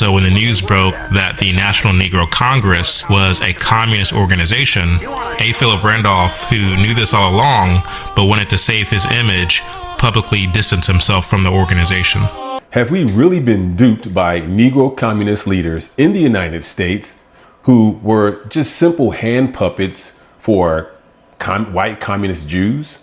So when the news broke that the National Negro Congress was a communist organization, A. Philip Randolph, who knew this all along but wanted to save his image, publicly distanced himself from the organization. Have we really been duped by Negro communist leaders in the United States who were just simple hand puppets for white communist Jews?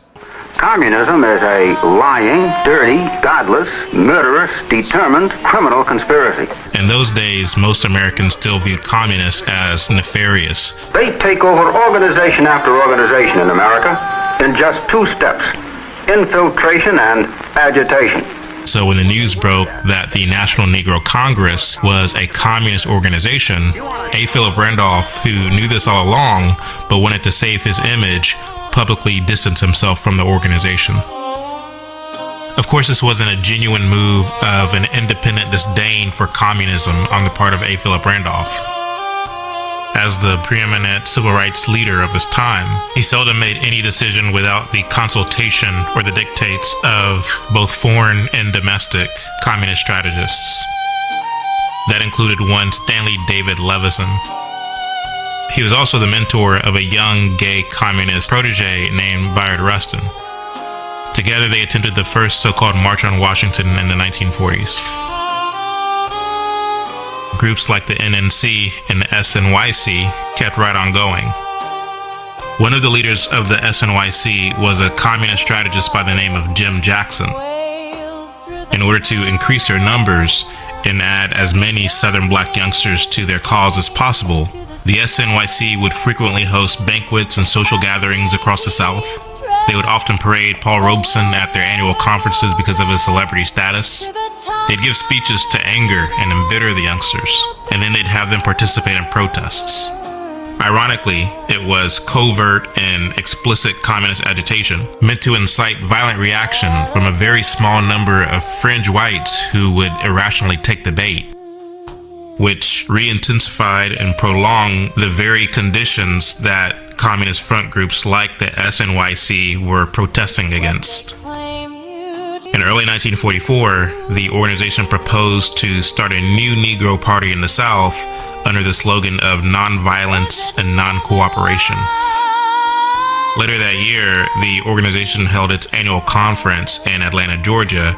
Communism is a lying, dirty, godless, murderous, determined criminal conspiracy. In those days, most Americans still viewed communists as nefarious. They take over organization after organization in America in just 2 steps: infiltration and agitation. So when the news broke that the National Negro Congress was a communist organization, A. Philip Randolph, who knew this all along but wanted to save his image, publicly distanced himself from the organization. Of course, this wasn't a genuine move of an independent disdain for communism on the part of A. Philip Randolph. As the preeminent civil rights leader of his time, he seldom made any decision without the consultation or the dictates of both foreign and domestic communist strategists. That included one Stanley David Levison. He was also the mentor of a young gay communist protege named Bayard Rustin. Together they attempted the first so-called March on Washington in the 1940s. Groups like the NNC and the SNYC kept right on going. One of the leaders of the SNYC was a communist strategist by the name of Jim Jackson. In order to increase their numbers and add as many Southern black youngsters to their cause as possible, the SNYC would frequently host banquets and social gatherings across the South. They would often parade Paul Robeson at their annual conferences because of his celebrity status. They'd give speeches to anger and embitter the youngsters, and then they'd have them participate in protests. Ironically, it was covert and explicit communist agitation meant to incite violent reaction from a very small number of fringe whites who would irrationally take the bait, which re-intensified and prolonged the very conditions that communist front groups like the SNYC were protesting against. In early 1944, the organization proposed to start a new Negro Party in the South under the slogan of nonviolence and non-cooperation. Later that year, the organization held its annual conference in Atlanta, Georgia,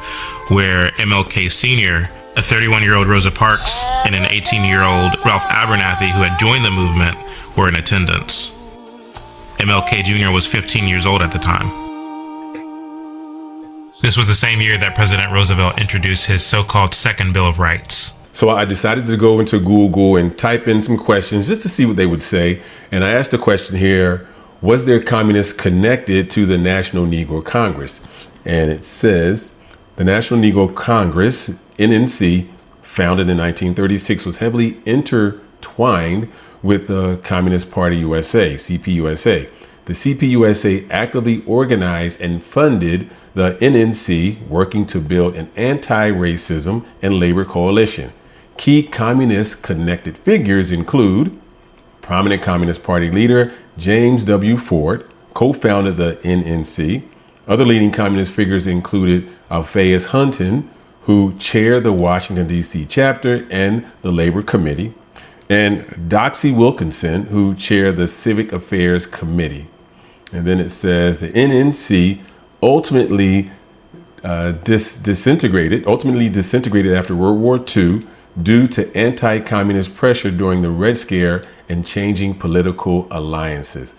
where MLK Sr., a 31-year-old Rosa Parks, and an 18-year-old Ralph Abernathy, who had joined the movement, were in attendance. MLK Jr. was 15 years old at the time. This was the same year that President Roosevelt introduced his so-called Second Bill of Rights. So I decided to go into Google and type in some questions just to see what they would say. And I asked the question here, was there communists connected to the National Negro Congress? And it says, the National Negro Congress, NNC, founded in 1936, was heavily intertwined with the Communist Party USA, CPUSA. The CPUSA actively organized and funded the NNC, working to build an anti-racism and labor coalition. Key communist connected figures include prominent Communist Party leader James W. Ford, co-founded the NNC. Other leading communist figures included Alphaeus Hunton, who chaired the Washington, D.C. chapter and the Labor Committee, and Doxey Wilkinson, who chaired the Civic Affairs Committee. And then it says the NNC ultimately disintegrated after World War II due to anti-communist pressure during the Red Scare and changing political alliances.